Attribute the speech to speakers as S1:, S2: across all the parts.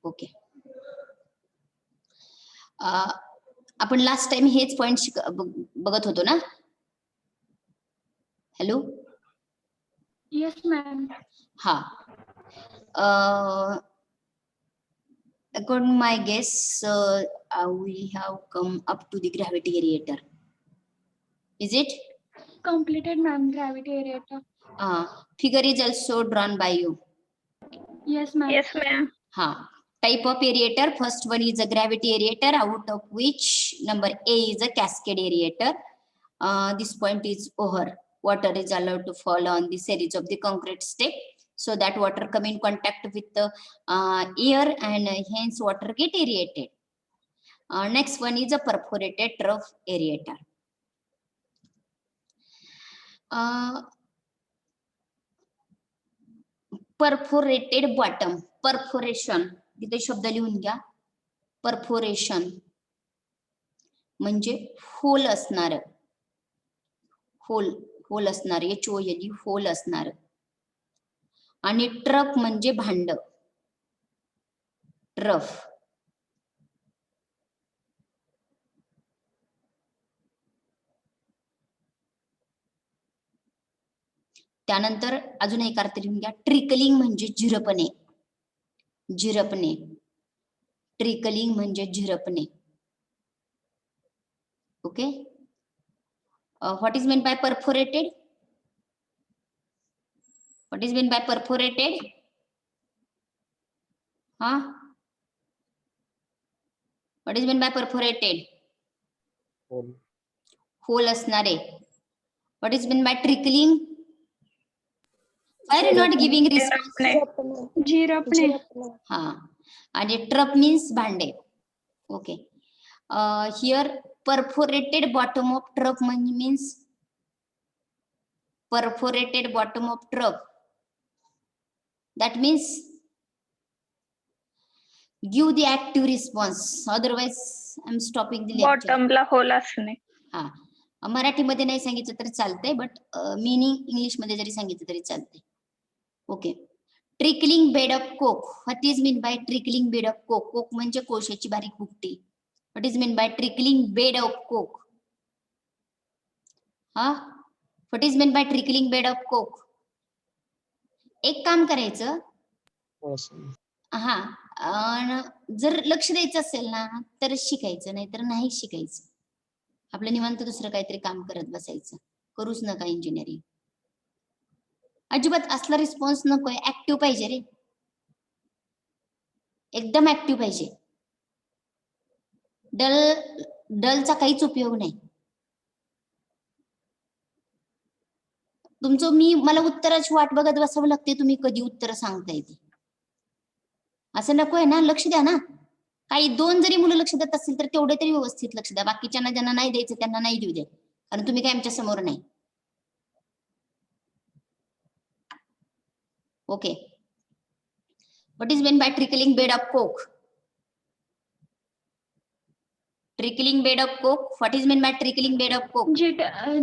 S1: Okay. आपण last time हेच point बघत होतो ना? हॅलो.
S2: Yes ma'am.
S1: हा. According to my guess, we have come up to the gravity aerator. Is it?
S2: Completed ma'am, gravity aerator.
S1: Figure is also drawn by you.
S2: Yes ma'am.
S3: Yes, ma'am.
S1: Type of aerator. First one is a gravity aerator, out of which number A is a cascade aerator. This point is over. Water is allowed to fall on the series of the concrete step, so that water come in contact with the air and hence water get aerated. Next one is a perforated trough aerator. Perforated bottom. Perforation इथे शब्द लिहून घ्या. Perforation म्हणजे hole असणार. Hole असणार. HOL hole असणार. आणि trough म्हणजे भांड. ट्रफ. त्यानंतर अजून एक अर्थ लिहून घ्या. ट्रिकलिंग म्हणजे झिरपणे. झिरपणे. ट्रिकलिंग म्हणजे झिरपणे. Okay. What is mean by perforated? What is meant by perforated? What is meant by perforated? Hole असणारे. What is meant by trickling? Why are you not giving response?
S2: झिरपणे.
S1: आणि trough means भांडे. Okay. Here perforated bottom of trough means perforated bottom of trough. That means give the active response. Otherwise, I'm stopping the lecture.
S3: Bottom ला hole असणे.
S1: मराठीमध्ये नाही सांगितलं तरी चालतंय, but meaning English मध्ये जरी सांगितलं तरी चालतंय. Okay. Trickling bed of coke. What is mean by trickling bed of coke? Coke म्हणजे कोशाची बारीक भुकटी. What is mean by trickling bed of coke? What is mean by trickling bed of coke? एक काम करायचं. जर लक्ष द्यायचं असेल ना तर शिकायचं, नाही तर नाही शिकायचं. आपलं निवांत दुसरं काहीतरी काम करत बसायचं. करूच नका इंजिनिअरिंग. अजिबात असला रिस्पॉन्स नकोय. ऍक्टिव्ह पाहिजे रे. एकदम ऍक्टिव्ह पाहिजे. डलचा काहीच उपयोग नाही. तुमचं मला उत्तराची वाट बघत बसावं लागते. तुम्ही कधी उत्तर सांगताय ते. असं नकोय ना. लक्ष द्या ना. काही 2 जरी मुलं लक्ष देत असतील तर तेवढे तरी व्यवस्थित लक्ष द्या. बाकीच्यांना ज्यांना नाही द्यायचं त्यांना नाही देऊ द्या, कारण तुम्ही काय आमच्या समोर नाही. Okay. What is mean by trickling bed of coke? Trickling bed of coke. What is mean by trickling bed of coke?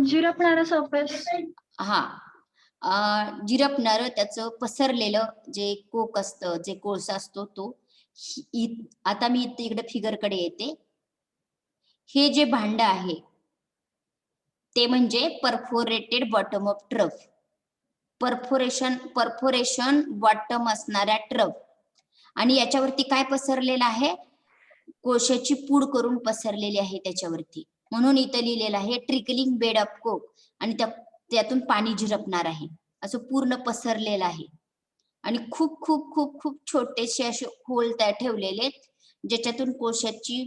S2: झिरपणारा सरफेस.
S1: झिरपणार त्याचं पसरलेलं जे कोक असतं, जे कोळसा असतो तो. आता मी इकडे फिगर कडे येते. हे जे भांड आहे ते म्हणजे perforated bottom of trough. Perforation bottom असणाऱ्या ट्रफ. आणि याच्यावरती काय पसरलेलं आहे? कोशाची पूड करून पसरलेली आहे त्याच्यावरती. म्हणून इथं लिहिलेलं आहे ट्रिकलिंग बेड ऑफ कोक. आणि त्यातून पाणी झिरपणार आहे. असं पूर्ण पसरलेलं आहे. आणि खूप खूप खूप खूप छोटेसे असे होल त्या ठेवलेले, ज्याच्यातून कोशाची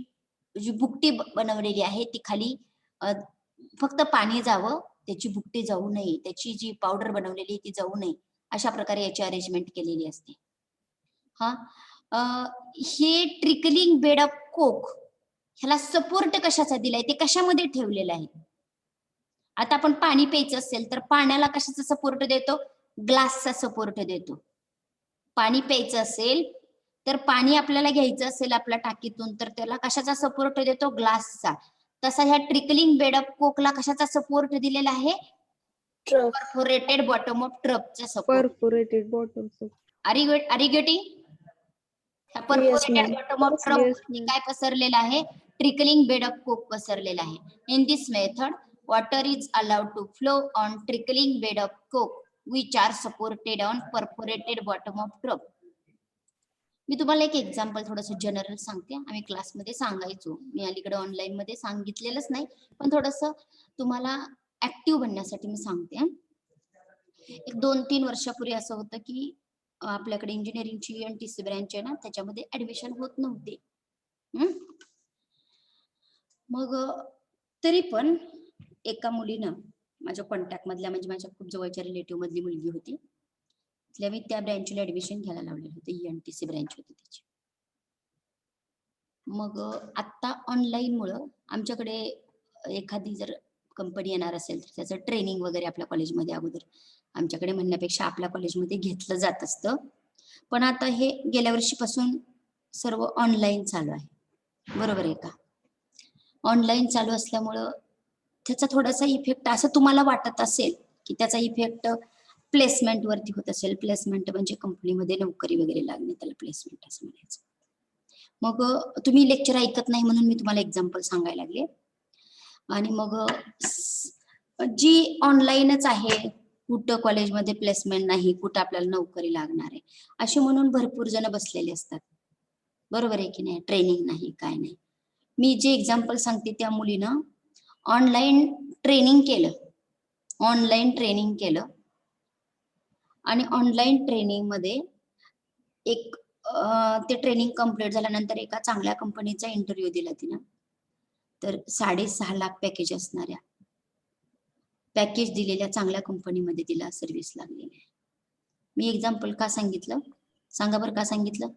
S1: जी भुकटी बनवलेली आहे ती खाली फक्त पाणी जावं, त्याची भुकटी जाऊ नये, त्याची जी पावडर बनवलेली ती जाऊ नये, अशा प्रकारे याची अरेंजमेंट केलेली असते. हे ट्रिकलिंग बेड ऑफ कोक ह्याला सपोर्ट कशाचा दिलाय? ते कशामध्ये ठेवलेलं आहे? आता आपण पाणी प्यायचं असेल तर पाण्याला कशाचा सपोर्ट देतो? ग्लासचा सपोर्ट देतो. पाणी प्यायचं असेल तर पाणी आपल्याला घ्यायचं असेल आपल्या टाकीतून तर त्याला कशाचा सपोर्ट देतो? ग्लासचा. तसा ह्या ट्रिकलिंग बेड ऑफ कोकला कशाचा सपोर्ट दिलेला आहे? परफोरेटेड बॉटम ऑफ ट्रफचा support.
S4: Perforated bottom.
S1: Are you getting? Perforated bottom of truck
S2: Yes,
S1: वरती
S2: ma'am.
S1: काय पसरलेलं आहे, ट्रिकलिंग बेड ऑफ कोक पसरलेला आहे. In this method water is allowed to flow on trickling bed of coke which are supported on perforated bottom of truck. मी तुम्हाला एक example थोडस जनरल सांगते. आम्ही क्लासमध्ये सांगायचो, मी अलीकडे ऑनलाईन मध्ये सांगितलेलंच नाही, पण थोडस तुम्हाला ऍक्टिव्ह बनण्यासाठी मी सांगते. एक 2-3 वर्षापूर्वी असं होतं की आपल्याकडे इंजिनिअरिंगची एनटीसी ब्रँच आहे ना, त्याच्यामध्ये ऍडमिशन होत नव्हते. मग तरी पण एका मुलीनं माझ्या कॉन्टॅक्ट मधल्या, म्हणजे माझ्या खूप जवळच्या रिलेटिव्ह मधली मुलगी होती, तिला मी त्या ब्रँचला ऍडमिशन घ्यायला लावलेलं होतं. एनटीसी ब्रँच होती त्याची. मग आता ऑनलाईन मुळे आमच्याकडे एखादी जर कंपनी येणार असेल तर त्याचं ट्रेनिंग वगैरे आपल्या कॉलेजमध्ये अगोदर आमच्याकडे म्हणण्यापेक्षा आपल्या कॉलेजमध्ये घेतलं जात असतं. पण आता हे गेल्या वर्षीपासून सर्व ऑनलाईन चालू आहे, बरोबर आहे का? ऑनलाईन चालू असल्यामुळं त्याचा थोडासा इफेक्ट असं तुम्हाला वाटत असेल की त्याचा इफेक्ट प्लेसमेंट वरती होत असेल. प्लेसमेंट म्हणजे कंपनीमध्ये नोकरी वगैरे लागणे, त्याला प्लेसमेंट असं म्हणायचं. मग तुम्ही लेक्चर ऐकत नाही म्हणून मी तुम्हाला एक्झाम्पल सांगायला लागले. आणि मग जी ऑनलाईनच आहे, कुठं कॉलेजमध्ये प्लेसमेंट नाही, कुठं आपल्याला नोकरी लागणार आहे, असे म्हणून भरपूर जण बसलेले असतात, बरोबर आहे की नाही? ट्रेनिंग नाही, काय नाही. मी जे एक्झाम्पल सांगते त्या मुलीनं ऑनलाईन ट्रेनिंग केलं, ऑनलाईन ट्रेनिंग केलं आणि ऑनलाईन ट्रेनिंग मध्ये एक ते ट्रेनिंग कम्प्लीट झाल्यानंतर एका चांगल्या कंपनीचा इंटरव्ह्यू दिला तिनं. तर 6.5 लाख पॅकेज असणाऱ्या, पॅकेज दिलेल्या चांगल्या कंपनीमध्ये तिला सर्व्हिस लागलेली आहे. मी एक्झाम्पल का सांगितलं सांगा बरं? का सांगितलं?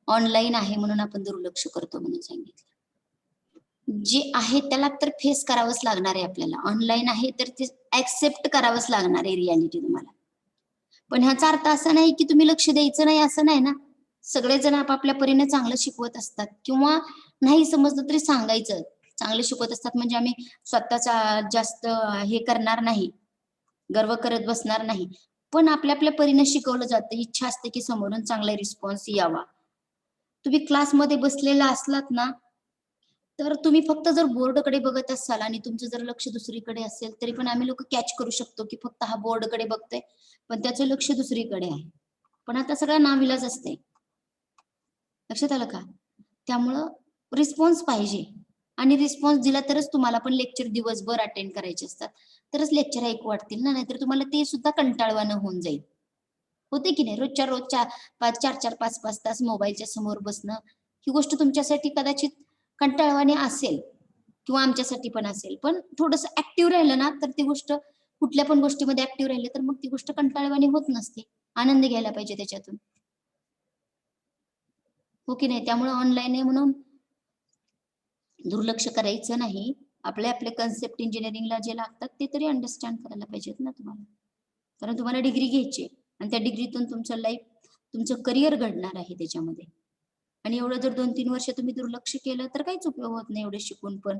S1: ऑनलाईन आहे म्हणून आपण दुर्लक्ष करतो म्हणून सांगितलं. जे आहे त्याला तर फेस करावंच लागणार आहे आपल्याला. ऑनलाईन आहे तर ते ऍक्सेप्ट करावंच लागणार आहे रियालिटी तुम्हाला. पण ह्याचा अर्थ असा नाही की तुम्ही लक्ष द्यायचं नाही, असं नाही ना. सगळेजण आपापल्या परीने चांगलं शिकवत असतात, किंवा नाही समजलं तरी सांगायचं. चांगले शिकवत असतात म्हणजे आम्ही स्वतःचा जास्त हे करणार नाही, गर्व करत बसणार नाही. पण आपल्या आपल्या परीने शिकवलं जातं. इच्छा असते की समोरून चांगला रिस्पॉन्स यावा. तुम्ही क्लासमध्ये बसलेला असलात ना, तर तुम्ही फक्त जर बोर्डकडे बघत असाल आणि तुमचं जर लक्ष दुसरीकडे असेल, तरी पण आम्ही लोक कॅच करू शकतो की फक्त हा बोर्डकडे बघतोय, पण त्याचं लक्ष दुसरीकडे आहे. पण आता सगळं नाविलाज असते. लक्षात आलं का? त्यामुळं रिस्पॉन्स पाहिजे, आणि रिस्पॉन्स दिला तरच तुम्हाला पण लेक्चर दिवसभर अटेंड करायचे असतात, तरच लेक्चर ऐकू वाटतील ना, नाहीतर तुम्हाला ते सुद्धा कंटाळवाणं होऊन जाईल. होते की नाही? रोजच्या रोज 4-4, 5-5 तास मोबाईलच्या समोर बसणं, ही गोष्ट तुमच्यासाठी कदाचित कंटाळवाणी असेल किंवा आमच्यासाठी पण असेल. पण थोडंसं ऍक्टिव्ह राहिलं ना, तर ती गोष्ट, कुठल्या पण गोष्टीमध्ये ऍक्टिव्ह राहिले तर मग ती गोष्ट कंटाळवाणी होत नसते. आनंद घ्यायला पाहिजे त्याच्यातून, हो की नाही? त्यामुळे ऑनलाईन आहे म्हणून दुर्लक्ष करायचं नाही. आपले आपले कन्सेप्ट इंजिनिअरिंगला जे लागतात ते तरी अंडरस्टँड करायला पाहिजेत ना तुम्हाला. कारण तुम्हाला डिग्री घ्यायची आणि त्या डिग्रीतून तुमचं लाईफ, तुमचं करिअर घडणार आहे त्याच्यामध्ये. आणि एवढं जर 2-3 वर्ष तुम्ही दुर्लक्ष केलं तर काहीच उपयोग होत नाही एवढे शिकून पण.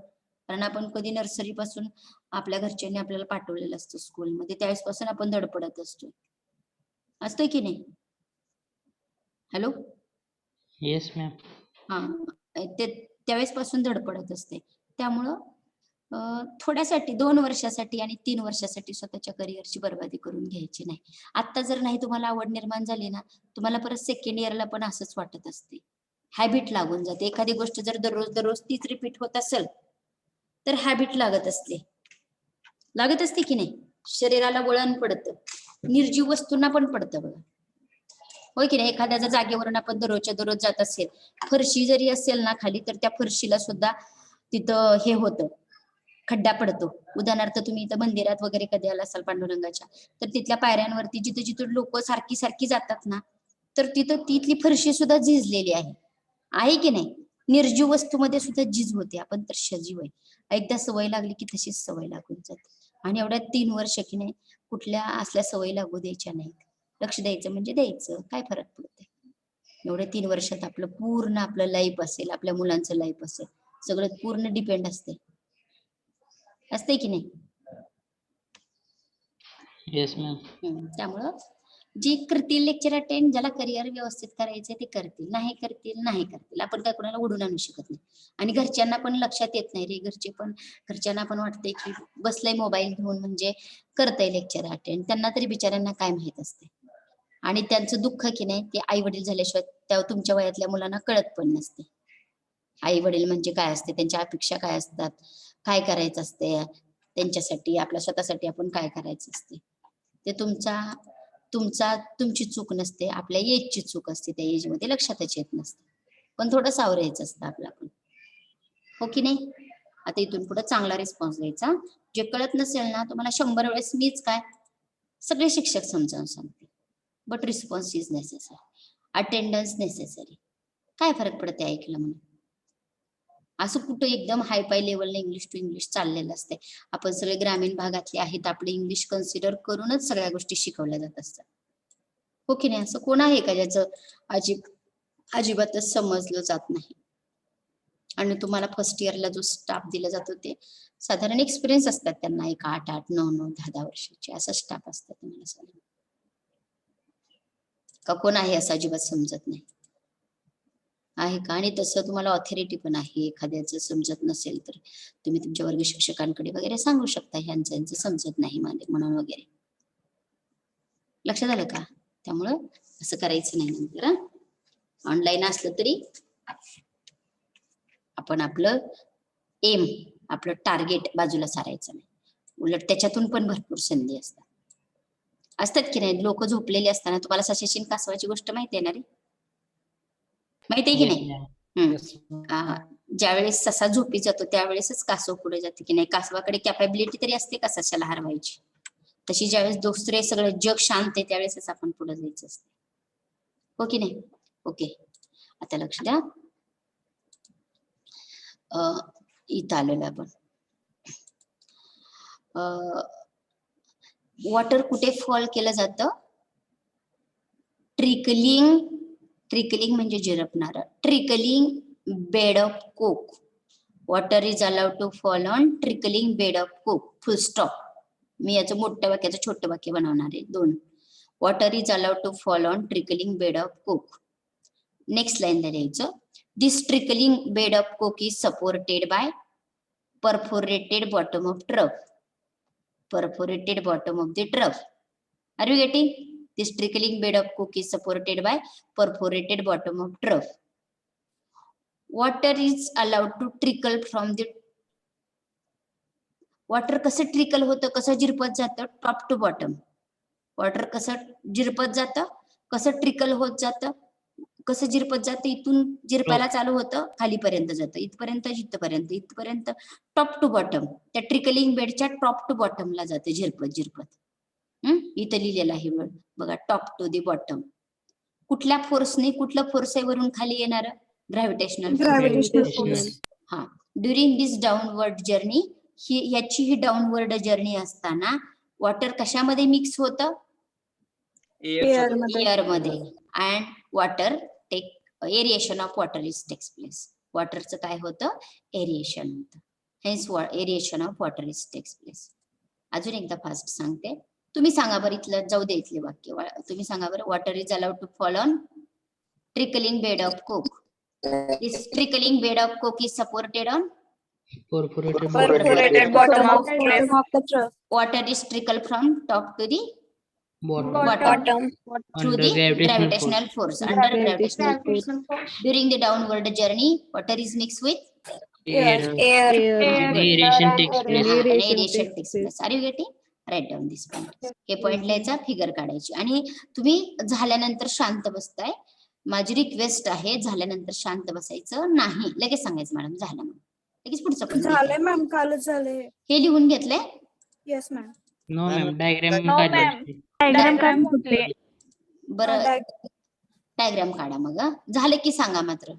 S1: कारण आपण कधी नर्सरी पासून आपल्या घरच्यांनी आपल्याला पाठवलेलं असतं स्कूलमध्ये, त्यावेळेस पासून आपण धडपडत असतो. असतंय की नाही? हॅलो?
S3: Yes ma'am.
S1: हा, ते त्यावेळेस पासून धडपडत असते. त्यामुळं थोड्यासाठी 2 वर्षासाठी आणि 3 वर्षासाठी स्वतःच्या करिअरची बर्बादी करून घ्यायची नाही. आता जर नाही तुम्हाला आवड निर्माण झाली ना, तुम्हाला परत सेकंड इयरला पण असंच वाटत असते. हॅबिट लागून जाते. एखादी गोष्ट जर दररोज तीच रिपीट होत असेल तर हॅबिट लागत असते की नाही? शरीराला वळण पडतं, निर्जीव वस्तूंना पण पडतं बघा, होय की नाही? एखाद्या जर जागेवरून आपण दररोजच्या दररोज जात असेल, फरशी जरी असेल ना खाली, तर त्या फरशीला सुद्धा तिथं हे होतं, खड्डा पडतो. उदाहरणार्थ तुम्ही इथं मंदिरात वगैरे कधी आला असाल पांडुरंगाच्या, तर तिथल्या पायऱ्यांवरती जिथं जिथं लोक सारखी सारखी जातात ना, तर तिथं तिथली फरशी सुद्धा झिजलेली आहे की नाही? निर्जीव वस्तूमध्ये सुद्धा झीज होते. आपण तर सजीव आहे, एकदा सवय लागली की तशीच सवय लागून जाते. आणि एवढ्या 3 वर्ष की नाही, कुठल्या असल्या सवयी लागू द्यायच्या नाहीत. लक्ष द्यायचं म्हणजे द्यायचं, काय फरक पडते? एवढ्या 3 वर्षात आपलं पूर्ण आपलं लाईफ असेल, आपल्या मुलांचं लाईफ असेल, सगळं पूर्ण डिपेंड असते की नाही?
S3: Yes ma'am.
S1: त्यामुळं जे करतील लेक्चर अटेंड, ज्याला करिअर व्यवस्थित करायचं ते करतील, नाही करतील. आपण काय कोणाला ओढून आणू शकत नाही. आणि घरच्यांना पण लक्षात येत नाही रे, घरच्यांना पण वाटतंय की बसलंय मोबाईल घेऊन म्हणजे करतंय लेक्चर अटेंड. त्यांना तरी बिचाऱ्यांना काय माहित असते. आणि त्यांचं दुःख की नाही ते आई वडील झाल्याशिवाय त्या तुमच्या वयातल्या मुलांना कळत पण नसते. आई वडील म्हणजे काय असते, त्यांच्या अपेक्षा काय असतात, काय करायचं असते त्यांच्यासाठी, आपल्या स्वतःसाठी आपण काय करायचं असते. ते तुमची चूक नसते, आपल्या एजची चूक असते. त्या एज मध्ये लक्षातच येत नसते. पण थोडं सावरायचं असतं आपलं आपण, हो की नाही. आता इथून पुढे चांगला रिस्पॉन्स द्यायचा. जे कळत नसेल ना तुम्हाला 100 वेळेस मीच काय सगळे शिक्षक समजावून सांगते. But response is necessary, attendance necessary. काय फरक पडते ऐकलं म्हणून. असं कुठं एकदम हाय पाय लेवलला इंग्लिश टू इंग्लिश चाललेलं असते. आपण सगळे ग्रामीण भागातले आहेत, आपले इंग्लिश कन्सिडर करूनच सगळ्या गोष्टी शिकवल्या जात असतात, हो की नाही. असं कोण आहे का ज्याचं अजिबातच समजलं जात नाही. आणि तुम्हाला फर्स्ट इयरला जो स्टाफ दिला जातो ते साधारण एक्सपिरियन्स असतात त्यांना, एक 8, 9, 10 वर्षाचे असं स्टाफ असतात. तुम्हाला साधारण का कोण आहे असं अजिबात समजत नाही आहे का. आणि तसं तुम्हाला ऑथॉरिटी पण आहे. एखाद्याचं समजत नसेल तर तुम्ही तुमच्या वर्ग शिक्षकांकडे वगैरे सांगू शकता, यांचं समजत नाही म्हणून वगैरे. लक्षात आलं का. त्यामुळं असं करायचं नाही नंतर. ऑनलाईन असलं तरी आपण आपलं एम, आपलं टार्गेट बाजूला सारायचं नाही. उलट त्याच्यातून पण भरपूर संधी असतात की नाही. लोक झोपलेली असताना तुम्हाला ससेशीन कासवाची गोष्ट माहिती आहे ना रे, माहिती आहे की
S3: Yes,
S1: नाही.
S3: ma'am. Yes,
S1: ज्यावेळेस ससा झोपी जातो त्यावेळेसच कासव पुढे जाते की नाही. कासवाकडे कॅपॅबिलिटी तरी असते का सशाला हरवायची. तशी ज्यावेळेस दुसरे सगळं जग शांत आहे त्यावेळेसच आपण पुढे जायचं असते, हो की नाही. ओके, आता लक्ष द्या. इथं आलेलं आपण वॉटर कुठे फॉल केलं जातं. ट्रिकलिंग म्हणजे झिरपणार. Trickling bed of coke. Water is allowed to fall on trickling bed of coke. Full stop. मी याचं मोठ्या वाक्याचं छोटं वाक्य बनवणार आहे. 2. Water is allowed to fall on trickling bed of coke. Next लाईनला द्यायचं. This trickling bed of coke is supported by perforated bottom of trough. Perforated bottom of the trough. Are you getting? This trickling bed of cook is supported by perforated bottom of trough. Water is allowed to trickle from the water कसं trickle होतं, कसं जिरपत जातं, top to bottom. Water कसं जिरपत जातं, कसं trickle होत जातं, कसं जिरपत जातं. इथून जिरपायला चालू होतं, खालीपर्यंत जातं, इथपर्यंत टॉप टू बॉटम. त्या ट्रिकलिंग बेडच्या टॉप टू बॉटमला जातं जिरपत. इथं लिहिलेलं आहे बघा, टॉप टू दी बॉटम. कुठल्या फोर्सने, कुठलं फोर्स आहे वरून खाली येणार, ग्रॅव्हिटेशनल फोर्स. हा. ड्युरिंग दिस डाऊनवर्ड जर्नी, याची ही डाऊनवर्ड जर्नी असताना वॉटर कशामध्ये मिक्स होतं, एअर मध्ये. And water take aeration of water is takes place. वॉटरचं काय होतं, एरिएशन होतं. Hence aeration of water is takes place. अजून एकदा फास्ट सांगते, तुम्ही सांगा बरं. इथलं जाऊ दे, इथले वाक्य तुम्ही सांगा बरं. Water is allowed to fall on trickling bed of coke. This trickling bed of coke is supported on
S3: perforated
S4: bottom of trough.
S1: water is trickle from top to the
S3: bottom
S4: Bottom.
S1: through
S3: under
S1: the
S3: gravitational
S1: gravitational force. Under gravitational force. During the downward journey, water is mixed with
S3: air.
S4: Air.
S3: Aeration takes place.
S1: aeration takes place. Are you getting? Write down this point. हे point लिहायचा, figure काढायची. आणि तुम्ही झाल्यानंतर शांत बसताय. माझी request आहे, झाल्यानंतर शांत बसायचं नाही, लगेच सांगायचं मॅडम झालं म्हणून. लगेच पुढचं पण
S5: झालंय मॅम, कालच झालंय.
S1: हे लिहून घेतलंय.
S5: Yes ma'am.
S3: No, ma'am. Diagram
S4: No,
S3: काढली
S4: ma'am.
S3: असती.
S2: डायग्राम
S1: बरं, डायग्राम काढा मग. झालं की सांगा मात्र.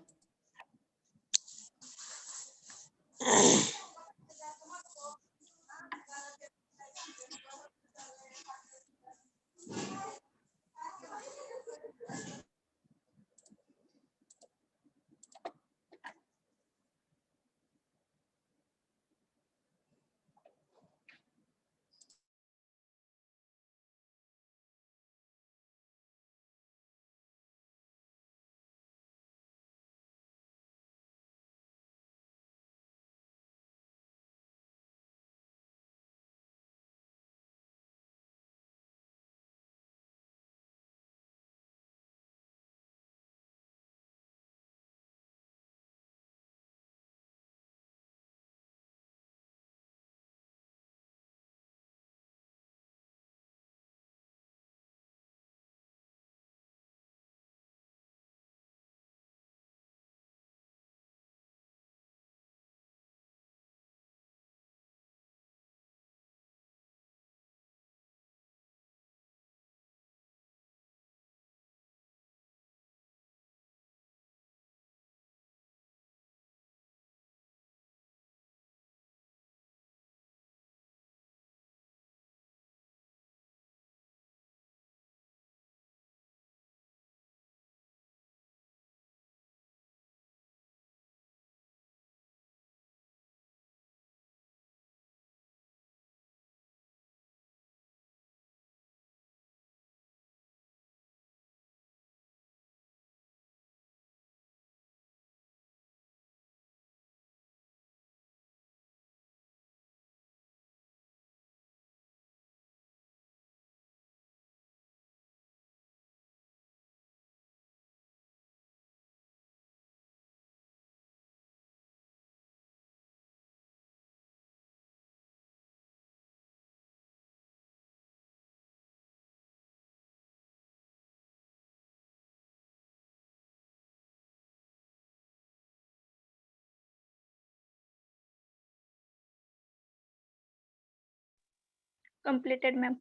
S4: Completed, ma'am.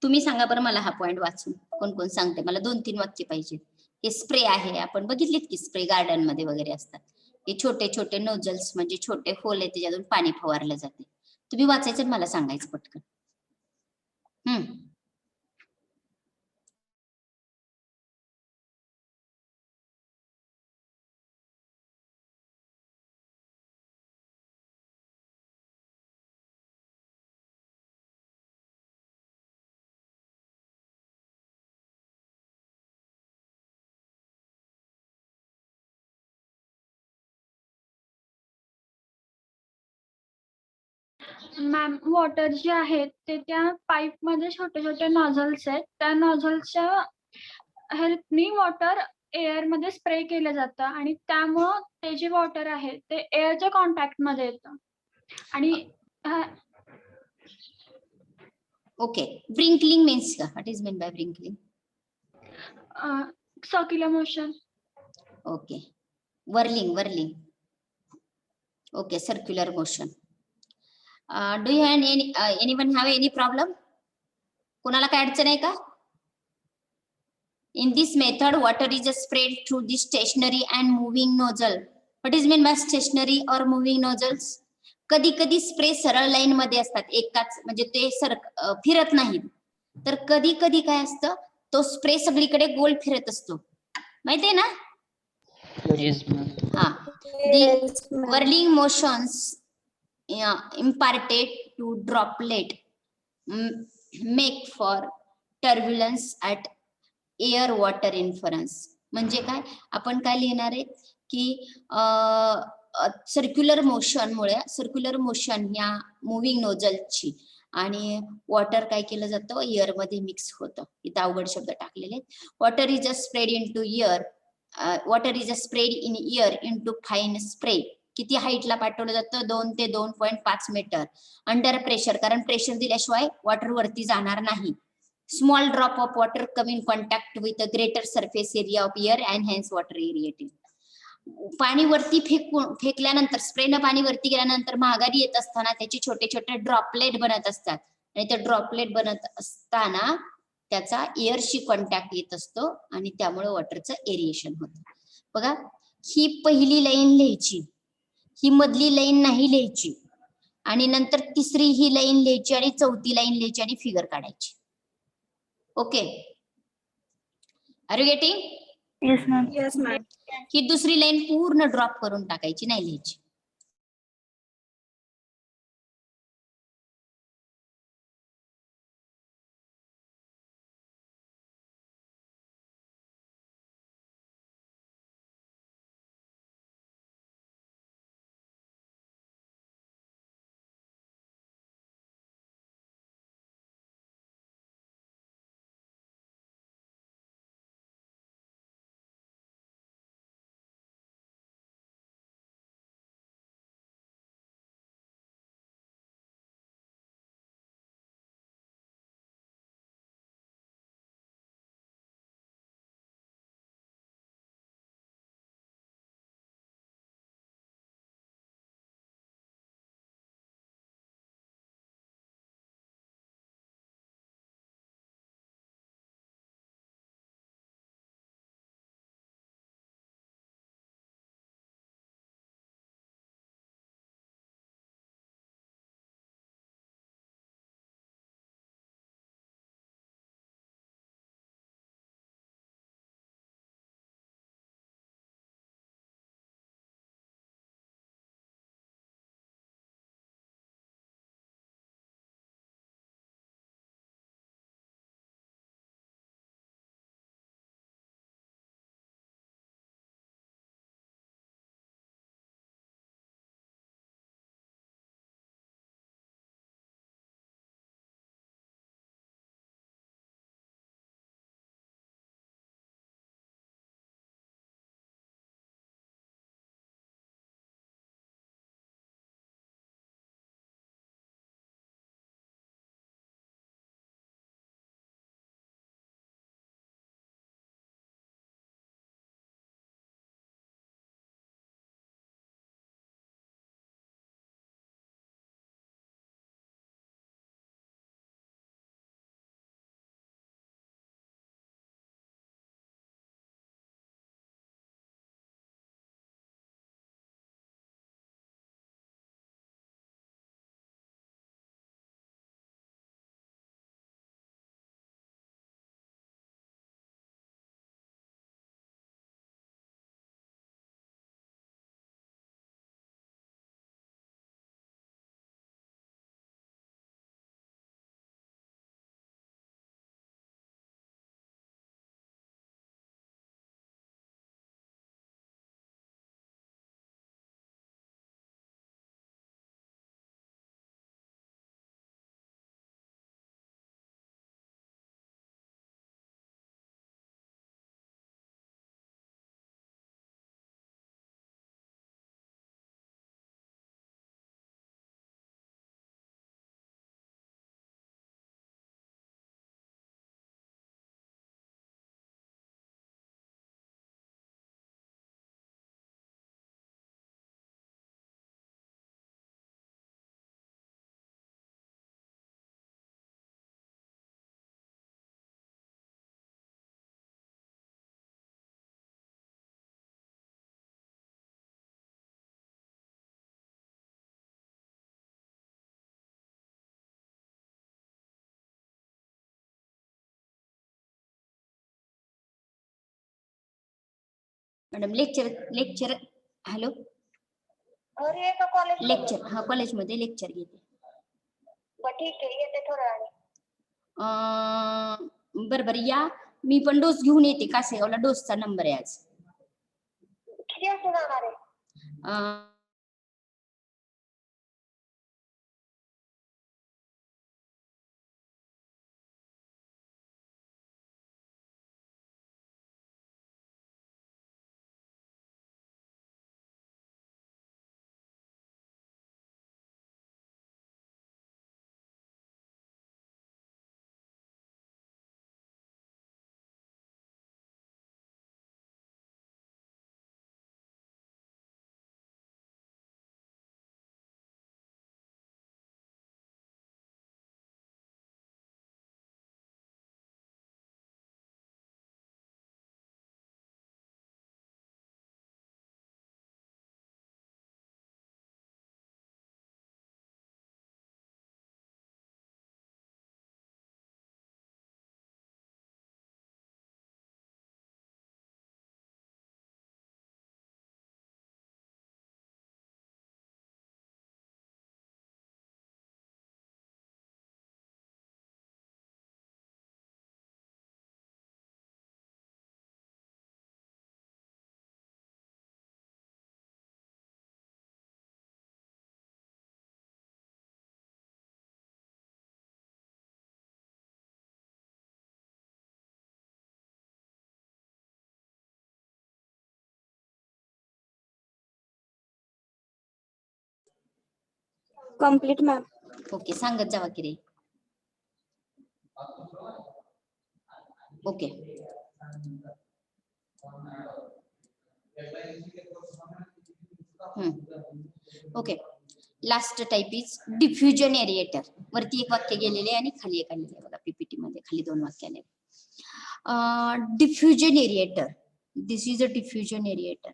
S1: तुम्ही सांगा बरं मला हा पॉइंट वाचून, कोण कोण सांगते मला 2-3 वाक्य पाहिजे. हे स्प्रे आहे, आपण बघितलीत की स्प्रे गार्डन मध्ये वगैरे असतात. हे छोटे छोटे नोझल्स म्हणजे छोटे होल आहे त्याच्यातून पाणी फवारलं जाते. तुम्ही वाचायचं आणि मला सांगायचं पटकन.
S2: मॅम वॉटर जे आहेत ते त्या पाईप मध्ये छोटे छोटे नॉझल्स आहेत. त्या नॉझल्सच्या हेल्पनी वॉटर एअर मध्ये स्प्रे केलं जातं आणि त्यामुळं ते जे वॉटर आहे ते एअरच्या कॉन्टॅक्ट मध्ये येतं. आणि
S1: ओके, ब्रिंकलिंग मीन्स का? What is mean by sprinkling?
S2: Circular motion.
S1: Okay, whirling. Okay, circular motion. Do you have anyone have any problem? कोणाला काय अडचण आहे का? In this method, water is sprayed through the stationary and moving nozzle. What is mean by stationary or moving nozzles? कधी कधी spray सरळ line मध्ये असतात, एकाच म्हणजे ते फिरत नाहीत. तर कधी कधी काय असतं, तो स्प्रे सगळीकडे गोल फिरत असतो, माहितीये ना?
S3: Yes, ma'am.
S1: हा,
S5: Yes,
S1: the
S5: ma'am.
S1: whirling motions imparted to droplet make for turbulence at air water inference. म्हणजे काय, आपण काय लिहिणार आहे की सर्क्युलर मोशन या मुव्हिंग नोझलची आणि वॉटर काय केलं जातं, एअर मध्ये मिक्स होतं. इथं अवघड शब्द टाकलेले आहेत. Water is spread into air, water is spread in air into fine spray. किती हाईटला पाठवलं जातं? 2 ते 2.5 मीटर अंडर प्रेशर, कारण प्रेशर दिल्याशिवाय वॉटर वरती जाणार नाही. Small drop of water come in contact with a greater surface area of air and hence water aerating. पाणी वरती फेकल्यानंतर, स्प्रेनं पाणी वरती गेल्यानंतर महागारी येत असताना त्याची छोटे छोटे ड्रॉपलेट बनत असतात आणि ते ड्रॉपलेट बनत असताना त्याचा एअरशी कॉन्टॅक्ट येत असतो आणि त्यामुळे वॉटरचं एरिएशन होतं. बघा, ही पहिली लाईन लिहायची, ही मधली लाईन नाही लिहायची, आणि नंतर तिसरी ही लाईन लिहायची आणि चौथी लाईन लिहायची आणि फिगर काढायची. Okay, are you getting?
S4: Yes, ma'am.
S5: Yes, ma'am.
S1: ही दुसरी लाईन पूर्ण ड्रॉप करून टाकायची, नाही लिहायची. मॅडम लेक्चर हॅलो
S6: घरी आहे का कॉलेज
S1: लेक्चर हा कॉलेजमध्ये लेक्चर घेते.
S6: ठीक आहे येते थोड्या वेळाने.
S1: बरं बरं या, मी पण डोस घेऊन येते. कासेगावला डोसचा नंबर आहे आज.
S6: किती वाजता जाणार आहे?
S5: Complete ma'am.
S1: ओके, सांगत जावा की रे. Okay okay. Last type is diffusion aerator. वरती एक वाक्य गेलेले आणि खाली एक आलेले बघा, पीपीटी मध्ये खाली 2 वाक्य आले. Diffusion aerator, this is a diffusion aerator.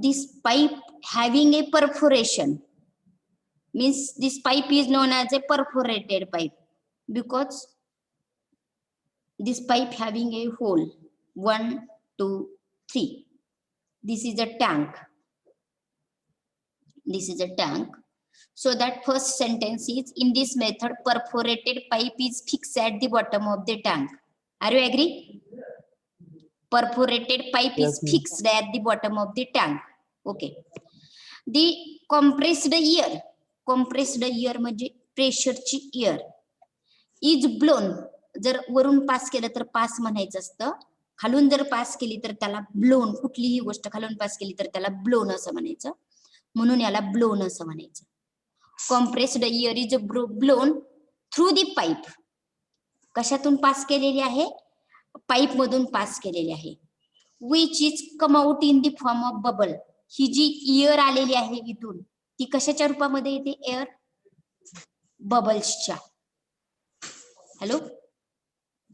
S1: This pipe having a perforation means this pipe is known as a perforated pipe because this pipe having a hole 1 2 3. This is a tank. This is a tank. So that first sentence is, in this method perforated pipe is fixed at the bottom of the tank. Are you agree? Perforated pipe is fixed at the bottom of the tank. Okay. The compressed air म्हणजे प्रेशरची air is blown. जर वरून pass केलं तर pass म्हणायचं असतं, खालून जर pass केली तर त्याला ब्लोन. कुठलीही गोष्ट खालून पास केली तर त्याला ब्लोन असं म्हणायचं, म्हणून याला ब्लोन असं म्हणायचं. Compressed air is blown through the pipe. कशातून पास केलेली आहे? पाईप मधून पास केलेली आहे. Which is come out in the form of bubble. ही जी एअर आलेली आहे इथून, ती कशाच्या रूपामध्ये येते? एअर बबल्सच्या. Hello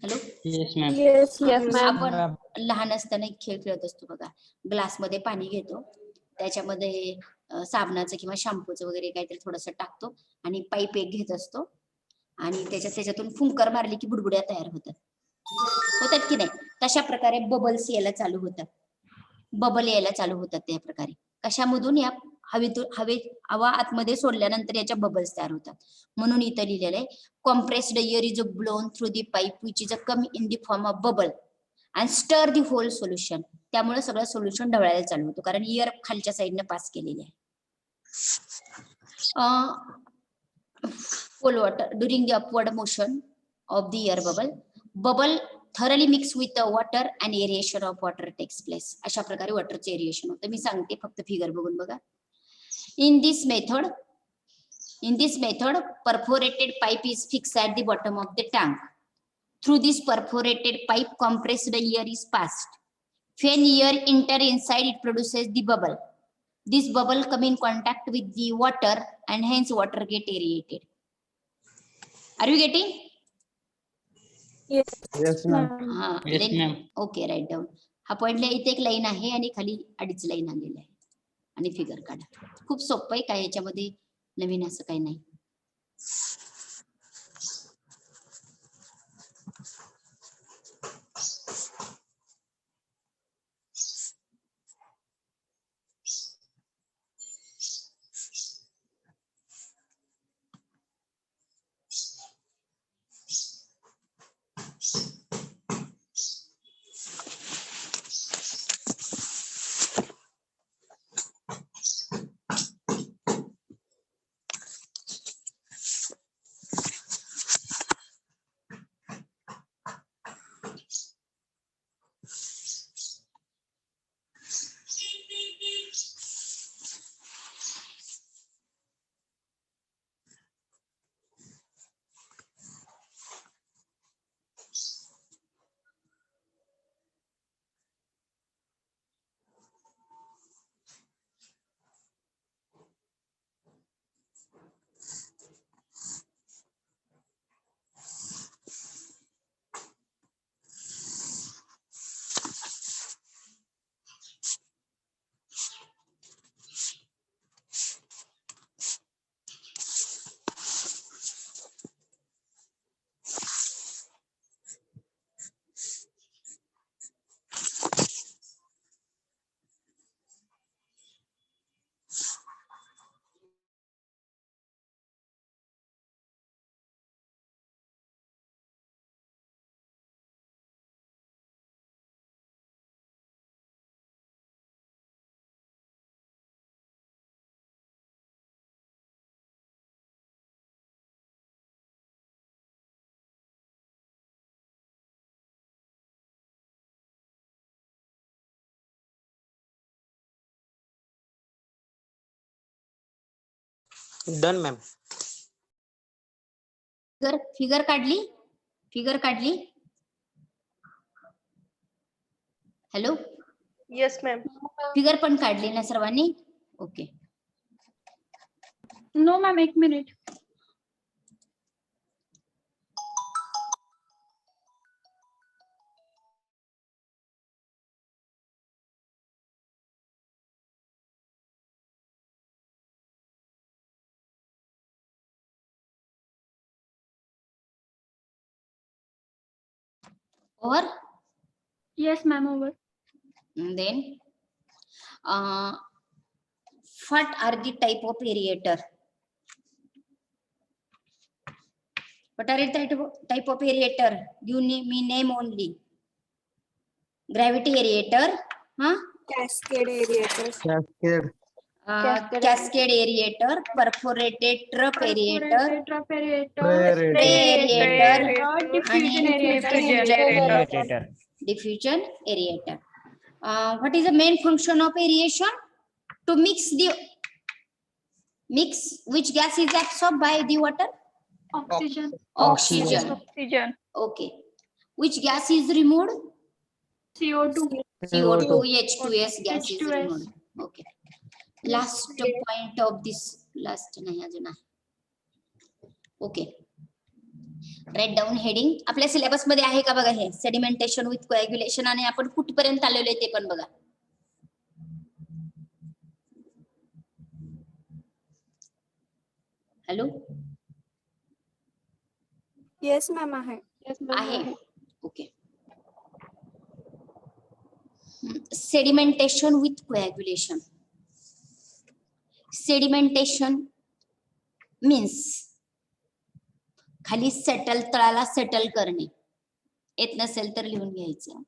S1: hello.
S3: Yes, ma'am.
S5: Yes
S1: आपण लहान असताना एक खेळ खेळत असतो बघा. ग्लासमध्ये पाणी घेतो, त्याच्यामध्ये साबणाचं किंवा शॅम्पूचं वगैरे काहीतरी थोडंसं टाकतो आणि पाईप एक घेत असतो आणि त्याच्यातून फुंकर मारली की बुडबुड्या तयार होतात की नाही? तशा प्रकारे बबल्स यायला चालू होतात, बबल यायला चालू होतात त्या प्रकारे. कशामधून? या हवा आतमध्ये सोडल्यानंतर याच्या बबल्स तयार होतात. म्हणून इथं लिहिलेलं आहे, compressed air is blown through the pipe which is a come in the form of bubble and स्टर दी होल सोल्युशन. त्यामुळे सगळं सोल्युशन ढवळायला चालू होतं, कारण एअर खालच्या साईडने पास केलेली आहे. cold water during the upward motion of the air bubble thoroughly mix with the water and aeration of water takes place. अशा प्रकारे वॉटरचे एरिएशन होतं. मी सांगते, फक्त फिगर बघून बघा. in this method perforated pipe is fixed at the bottom of the tank. Through this perforated pipe compressed air is passed. When air enter inside, it produces the bubble. This bubble come in contact with the water and hence water get aerated. Are you getting?
S5: Yes ma'am.
S3: Yes, ma'am.
S1: Okay, write down. हा पॉइंटला इथे एक line आहे आणि खाली 2.5 line आलेली आहे आणि फिगर काढा. खूप सोपं आहे, काय याच्यामध्ये नवीन असं काही नाही.
S7: Done ma'am.
S1: फिगर काढली. Hello,
S4: yes ma'am.
S1: फिगर पण काढली ना सर्वांनी? Okay.
S2: No ma'am, 1 minute.
S1: Over.
S2: Yes ma'am, over.
S1: Then what are the type of aerator? What are the type of aerator? You me name only. Gravity aerator,
S5: Cascade aerator.
S1: cascade aerator, perforated trap aerator,
S2: Trap aerator,
S1: spray aerator,
S2: diffusion
S1: and
S2: aerator.
S1: diffusion aerator. What is the main function of aeration? To mix which gas is absorbed by the water?
S2: Oxygen.
S1: Oxygen. Okay. Which gas is removed?
S2: CO2.
S1: CO2, H2S gas is
S2: H2S.
S1: removed. Okay. Last point of this. Last नाही अजून आहे. Okay. Write down heading. आपल्या syllabus मध्ये आहे का बघा हे sedimentation with कोएग्युलेशन आणि आपण कुठपर्यंत आलेलो आहे ते पण बघा. हॅलो,
S5: येस मॅम आहे.
S1: आहे. Okay. Sedimentation with coagulation. Sedimentation means खाली तळाला सेटल करणे. येत नसेल तर लिहून घ्यायचं.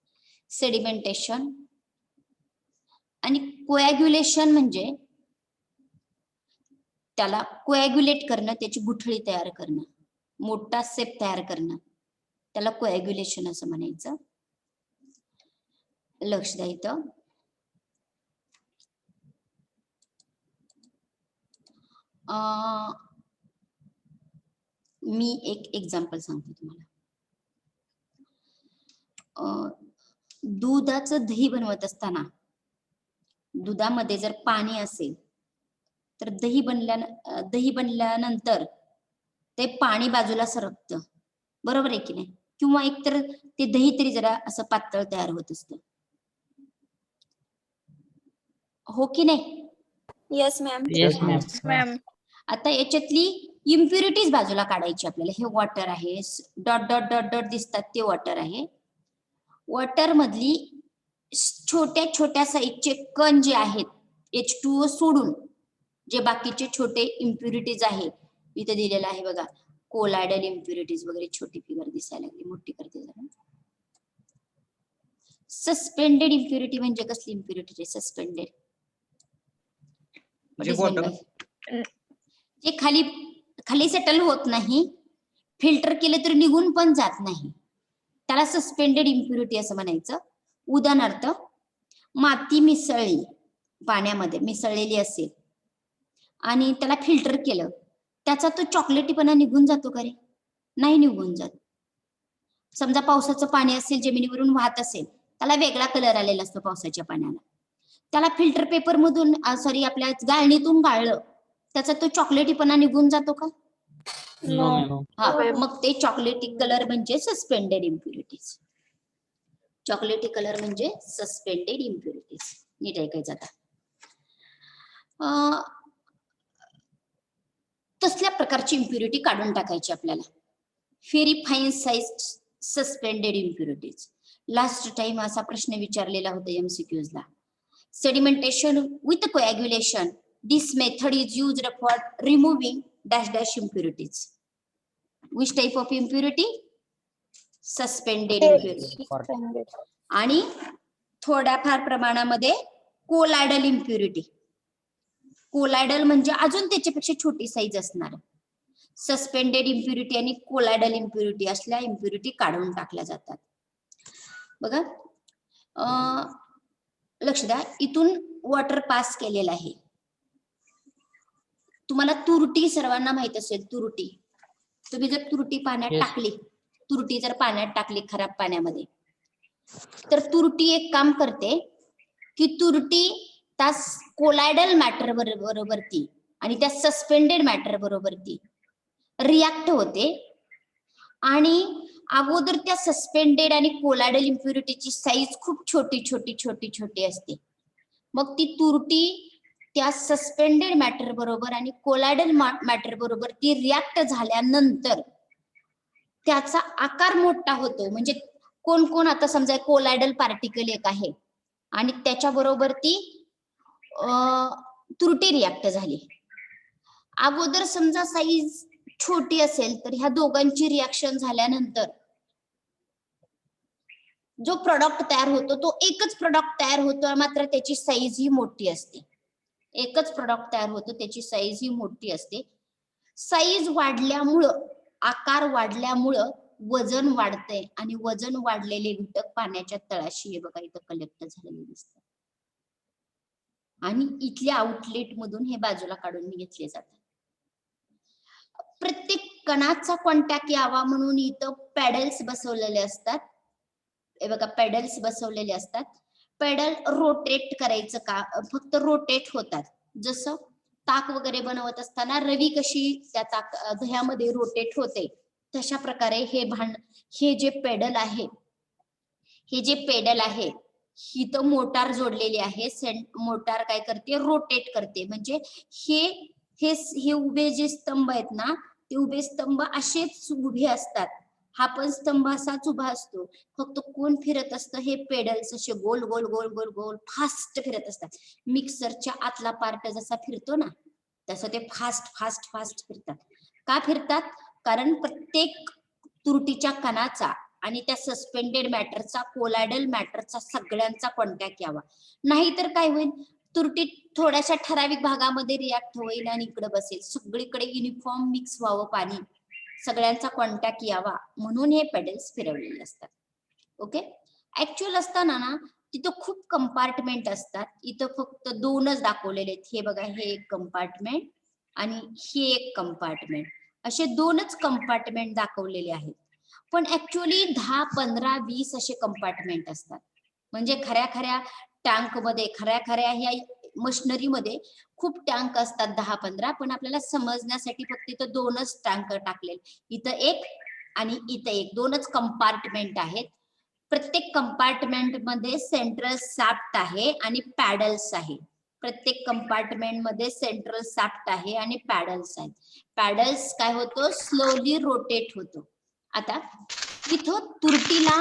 S1: सेडिमेंटेशन आणि कोएग्युलेशन म्हणजे त्याला कोएग्युलेट करणं, त्याची गुठळी तयार करणं, मोठा सेप तयार करणं, त्याला कोएग्युलेशन असं म्हणायचं. लक्ष द्या इथं. मी एक एक्झाम्पल सांगते तुम्हाला. दुधाचं दही बनवत असताना दुधामध्ये जर पाणी असेल तर दही बनल्यानंतर ते पाणी बाजूला सरकतं, बरोबर आहे की नाही? किंवा एकतर ते दही तरी जरा असं पातळ तयार होत असतं, हो की नाही?
S5: Yes ma'am.
S3: Yes, ma'am.
S1: आता याच्यातली इम्प्युरिटीज बाजूला काढायची आपल्याला. हे वॉटर आहे, डॉट डॉट डॉट डॉट दिसतात ते वॉटर आहे. वॉटर मधली छोट्या छोट्या साईजचे कण जे आहेत H2O सोडून जे बाकीचे छोटे इम्प्युरिटीज आहेत, इथे दिलेलं आहे बघा, कोलायडल इम्प्युरिटीज वगैरे. छोटी फिगर दिसायला लागली, मोठी करते जरा. सस्पेंडेड इम्प्युरिटी म्हणजे कसली इम्प्युरिटी? सस्पेंडेड जे खाली सेटल होत नाही, फिल्टर केले तर निघून पण जात नाही, त्याला सस्पेंडेड इम्प्युरिटी असं म्हणायचं. उदाहरणार्थ, माती मिसळली, पाण्यामध्ये मिसळलेली असेल आणि त्याला फिल्टर केलं, त्याचा तो चॉकलेटीपणा निघून जातो का रे? नाही निघून जात. समजा पावसाचं पाणी असेल, जमिनीवरून वाहत असेल, त्याला वेगळा कलर आलेला असतो पावसाच्या पाण्याला. त्याला फिल्टर पेपर मधून आपल्या गाळणीतून गाळलं, त्याचा तो चॉकलेटीपणा निघून जातो का?
S3: No, ma'am.
S1: हा, मग ते चॉकलेटी कलर म्हणजे सस्पेंडेड इम्प्युरिटीज. चॉकलेटी कलर म्हणजे सस्पेंडेड इम्प्युरिटीज. नीट ऐकायचं आता. तसल्या प्रकारची इम्प्युरिटी काढून टाकायची आपल्याला. Very fine size suspended impurities. Last time असा प्रश्न विचारलेला होता MCQs ला. Sedimentation with coagulation. This method is used for removing dash dash impurities. Which type of impurity? Suspended impurity. आणि थोड्याफार प्रमाणामध्ये कोलायडल इम्प्युरिटी. कोलायडल म्हणजे अजून त्याच्यापेक्षा छोटी साईज असणार. सस्पेंडेड इम्प्युरिटी आणि कोलायडल इम्प्युरिटी असल्या इम्प्युरिटी काढून टाकल्या जातात. बघा, लक्ष द्या, इथून वॉटर पास केलेलं आहे, तुम्हाला तुरटी सर्वांना माहित असेल, तुरटी. तुम्ही जर तुरटी पाण्यात
S3: Yes.
S1: टाकली, तुरटी जर पाण्यात टाकली खराब पाण्यामध्ये, तर तुरटी एक काम करते की तुरटी त्या कोलायडल मॅटर बरोबरती आणि त्या सस्पेंडेड मॅटर बरोबरती रिॲक्ट होते आणि अगोदर त्या सस्पेंडेड आणि कोलायडल इम्प्युरिटीची साईज खूप छोटी छोटी छोटी छोटी असते. मग ती तुरटी त्या सस्पेंडेड मॅटर बरोबर आणि कोलायडल मॅटर बरोबर ती रिॲक्ट झाल्यानंतर त्याचा आकार मोठा होतो. म्हणजे कोण कोण आता समजा कोलायडल पार्टिकल एक आहे आणि त्याच्याबरोबर ती तुरटी रिॲक्ट झाली. अगोदर समजा साईज छोटी असेल तर ह्या दोघांची रिॲक्शन झाल्यानंतर जो प्रॉडक्ट तयार होतो तो एकच प्रॉडक्ट तयार होतो, मात्र त्याची साईज ही मोठी असते. एकच प्रॉडक्ट तयार होतो, त्याची साईज ही मोठी असते. साईज वाढल्यामुळं, आकार वाढल्यामुळं वजन वाढतंय आणि वजन वाढलेले घटक पाण्याच्या तळाशी हे बघा इथं कलेक्ट झालेले दिसतात आणि इथल्या आउटलेट मधून हे बाजूला काढून घेतले जातात. प्रत्येक कणाचा कॉन्टॅक्ट यावा म्हणून इथं पॅडल्स बसवलेले असतात. हे बघा पॅडल्स बसवलेले असतात. पॅडल रोटेट करायचं का, फक्त रोटेट होतात. जसं ताक वगैरे बनवत असताना रवी कशी त्या दह्यामध्ये रोटेट होते, तशा प्रकारे हे जे पेडल आहे, इथं मोटार जोडलेली आहे. मोटार काय करते, रोटेट करते. म्हणजे हे उभे जे स्तंभ आहेत ना, ते उभे स्तंभ असेच उभे असतात. हा पण स्तंभ असाच उभा असतो, फक्त कोण फिरत असतं, हे पेडल्स असे गोल गोल गोल गोल गोल फास्ट फिरत असतात. मिक्सरच्या आतला पार्ट जसा फिरतो ना, तसं ते फास्ट फास्ट फास्ट फिरतात. का फिरतात? कारण प्रत्येक तुरटीच्या कणाचा आणि त्या सस्पेंडेड मॅटरचा, कोलायडल मॅटरचा सगळ्यांचा कॉन्टॅक्ट यावा. नाहीतर काय होईल, तुरटी थोड्याशा ठराविक भागामध्ये रिॲक्ट होईल आणि इकडे बसेल. सगळीकडे युनिफॉर्म मिक्स व्हावं पाणी, सगळ्यांचा कॉन्टॅक्ट यावा म्हणून हे पेडल्स फिरवलेले असतात. ओके. ऍक्च्युअल असताना ना तिथं खूप कंपार्टमेंट असतात. इथं फक्त दोनच दाखवलेले आहेत. हे बघा, हे एक कंपार्टमेंट आणि हे एक कंपार्टमेंट, असे दोनच कंपार्टमेंट दाखवलेले आहेत. पण ऍक्च्युअली 10, 15, 20 असे कंपार्टमेंट असतात. म्हणजे खऱ्या टँक मध्ये, खऱ्या ह्या मशिनरी मध्ये खूप टँक असतात 10-15, पण आपल्याला समजण्यासाठी फक्त इथं दोनच टँक टाकले. इथं एक आणि इथं एक, दोनच कंपार्टमेंट आहेत. प्रत्येक कंपार्टमेंट मध्ये सेंट्रल शाफ्ट आहे आणि पॅडल्स आहे. प्रत्येक कंपार्टमेंट मध्ये सेंट्रल शाफ्ट आहे आणि पॅडल्स आहेत. पॅडल्स काय होतो, स्लोली रोटेट होतो. आता इथं तुरटीला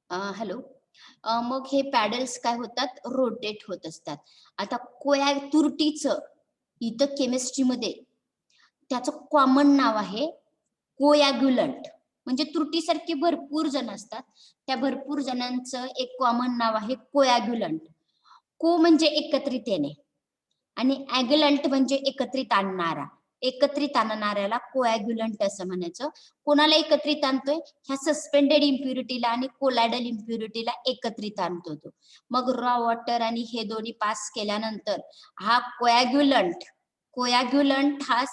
S1: हॅलो, मग हे पॅडल्स काय होतात, रोटेट होत असतात. आता तुरटीचं इथं केमिस्ट्रीमध्ये त्याचं कॉमन नाव आहे कोयाग्युलंट. म्हणजे तुरटीसारखे भरपूर जण असतात, त्या भरपूर जणांचं एक कॉमन नाव आहे कोयाग्युलंट. को म्हणजे एकत्रित येणे आणि ऍग्युलंट म्हणजे एकत्रित आणणारा. एकत्रित आणणाऱ्याला कोॲग्युलंट असं म्हणायचं. कोणाला एकत्रित आणतोय, ह्या सस्पेंडेड इम्प्युरिटीला आणि कोलायडल इम्प्युरिटीला एकत्रित आणतो तो. मग रॉ वॉटर आणि हे दोन्ही पास केल्यानंतर हा कोॲग्युलंट हा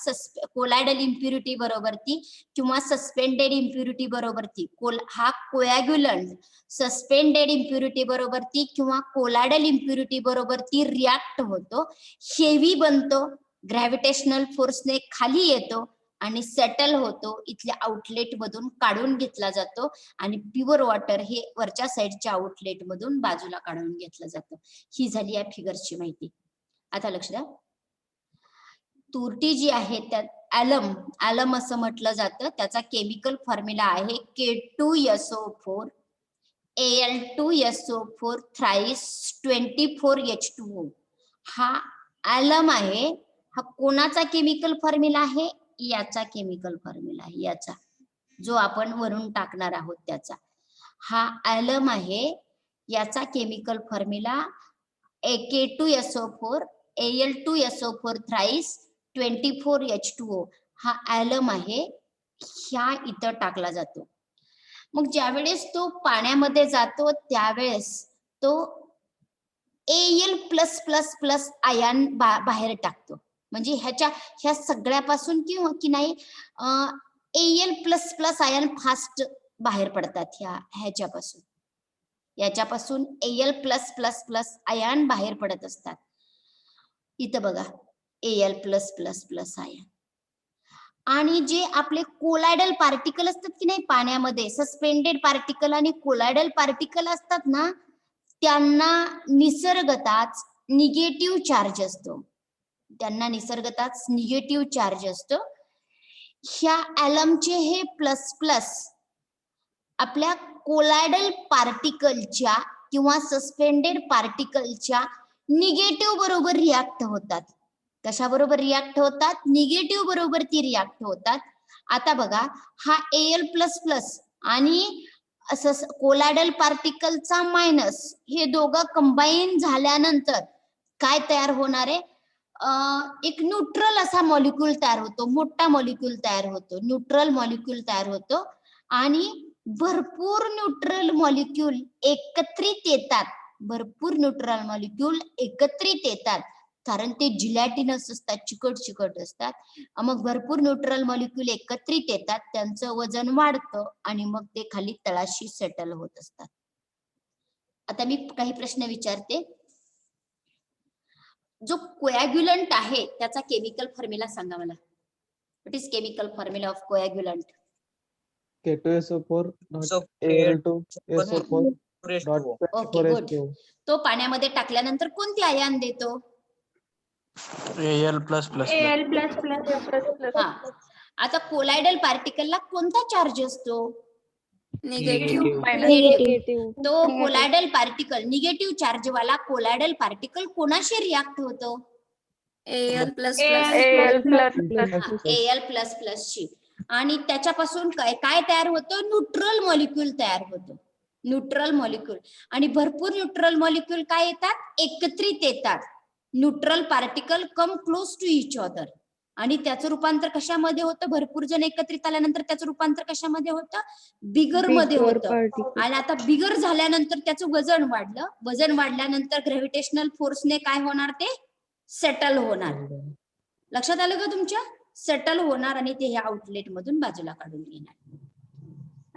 S1: कोलायडल इम्प्युरिटी बरोबरती किंवा सस्पेंडेड इम्प्युरिटी बरोबरती, हा कोॲग्युलंट सस्पेंडेड इम्प्युरिटी बरोबरती किंवा कोलायडल इम्प्युरिटी बरोबरती रिॲक्ट होतो, हेवी बनतो, ग्रॅव्हिटेशनल फोर्सने खाली येतो आणि सेटल होतो. इथल्या आउटलेट मधून काढून घेतला जातो आणि प्युअर वॉटर हे वरच्या साईडच्या आउटलेट मधून बाजूला काढून घेतलं जातं. ही झाली या फिगरची माहिती. आता लक्ष द्या, तुरटी जी आहे त्यात ॲलम असं म्हटलं जातं. त्याचा केमिकल फॉर्म्युला आहे K2SO4 Al2SO4 थ्राईस 24H2O. हा ॲलम आहे. हा कोणाचा केमिकल फॉर्म्युला आहे, याचा केमिकल फॉर्म्युला आहे, याचा जो आपण वरून टाकणार आहोत त्याचा. हा ॲलम आहे. याचा chemical formula K2SO4 Al2SO4 thrice 24H2O हा ऍलम आहे, ह्या इथं टाकला जातो. मग ज्यावेळेस तो पाण्यामध्ये जातो त्यावेळेस तो Al+++ आयन बाहेर टाकतो. म्हणजे ह्या सगळ्यापासून की नाही Al++ आयन फास्ट बाहेर पडतात ह्याच्यापासून. याच्यापासून Al+++ आयन बाहेर पडत असतात. इथं बघा Al+++ आयन. आणि जे आपले कोलायडल पार्टिकल असतात की नाही पाण्यामध्ये, सस्पेंडेड पार्टिकल आणि कोलायडल पार्टिकल असतात ना, त्यांना निसर्गताच निगेटिव्ह चार्ज असतो. त्यांना निसर्गताच निगेटिव्ह चार्ज असतो. ह्या ऍलमचे हे प्लस आपल्या कोलायडल पार्टिकलच्या किंवा सस्पेंडेड पार्टिकलच्या निगेटिव्ह बरोबर रिॲक्ट होतात. कशा बरोबर रिॲक्ट होतात? निगेटिव्ह बरोबर ती रिॲक्ट होतात. आता बघा हा Al++ आणि कोलायडल पार्टिकलचा मायनस हे दोघं कंबाईन झाल्यानंतर काय तयार होणार आहे? एक न्यूट्रल असा मॉलिक्यूल तयार होतो, मोठा मॉलिक्यूल तयार होतो, न्यूट्रल मॉलिक्यूल तयार होतो. आणि भरपूर न्यूट्रल मॉलिक्यूल एकत्रित येतात. भरपूर न्यूट्रल मॉलिक्यूल एकत्रित येतात कारण ते जिलॅटिनस असतात, चिकट असतात. मग भरपूर न्यूट्रल मॉलिक्यूल एकत्रित येतात, त्यांचं वजन वाढतं आणि मग ते खाली तळाशी सेटल होत असतात. आता मी काही प्रश्न विचारते. जो कोॲग्युलंट आहे त्याचा केमिकल फॉर्म्युला सांगा मला. What is chemical formula of coagulant?
S7: K2SO4 Al2SO4
S1: okay good. तो पाण्यामध्ये टाकल्यानंतर कोणती आयन देतो?
S2: Al++.
S1: हा. आता कोलायडल पार्टिकलला कोणता चार्ज असतो?
S5: निगेटिव्ह.
S4: निगेटिव्ह.
S1: तो कोलायडल पार्टिकल निगेटिव्ह चार्ज वाला कोलायडल पार्टिकल कोणाशी रिॲक्ट होतो?
S5: Al++.
S1: Al++ शी. आणि त्याच्यापासून काय तयार होतं? न्यूट्रल मॉलिक्यूल तयार होतो. Neutral molecule. आणि भरपूर न्यूट्रल मॉलिक्यूल काय येतात? एकत्रित येतात. Neutral particle come close to each other. आणि त्याचं रूपांतर कशामध्ये होतं? भरपूर जण एकत्रित आल्यानंतर त्याचं रूपांतर कशामध्ये होतं? बिगर मध्ये होतं. आणि आता बिगर झाल्यानंतर त्याचं वजन वाढलं. वजन वाढल्यानंतर ग्रॅव्हिटेशनल फोर्सने काय होणार? ते सेटल होणार. लक्षात आलं का तुमच्या? सेटल होणार आणि ते ह्या आउटलेट मधून बाजूला काढून घेणार.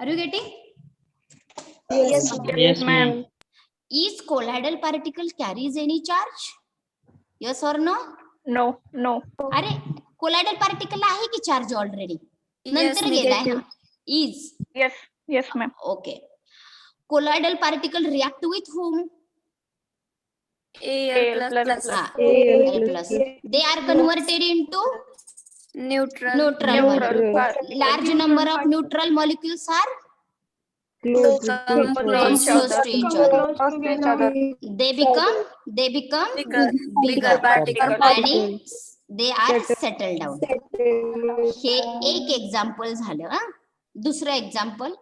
S1: Are you getting?
S3: Yes, ma'am.
S1: Is colloidal particle carries any charge? Yes or no?
S3: No.
S1: अरे कोलायडल पार्टिकल आहे की चार्ज ऑलरेडी?
S5: Yes,
S1: नंतर गेलाय.
S5: negative.
S1: Is
S3: Yes, ma'am.
S1: Okay. Colloidal particle react with whom?
S5: Al++.
S1: Al+. They are converted into
S5: Neutral.
S1: neutral molecules. Large number of neutral molecules are
S4: Close
S5: Come
S1: close to each other. They become
S5: Bigger particle.
S1: आणि they are settled down. हे एक example झालं. दुसरं example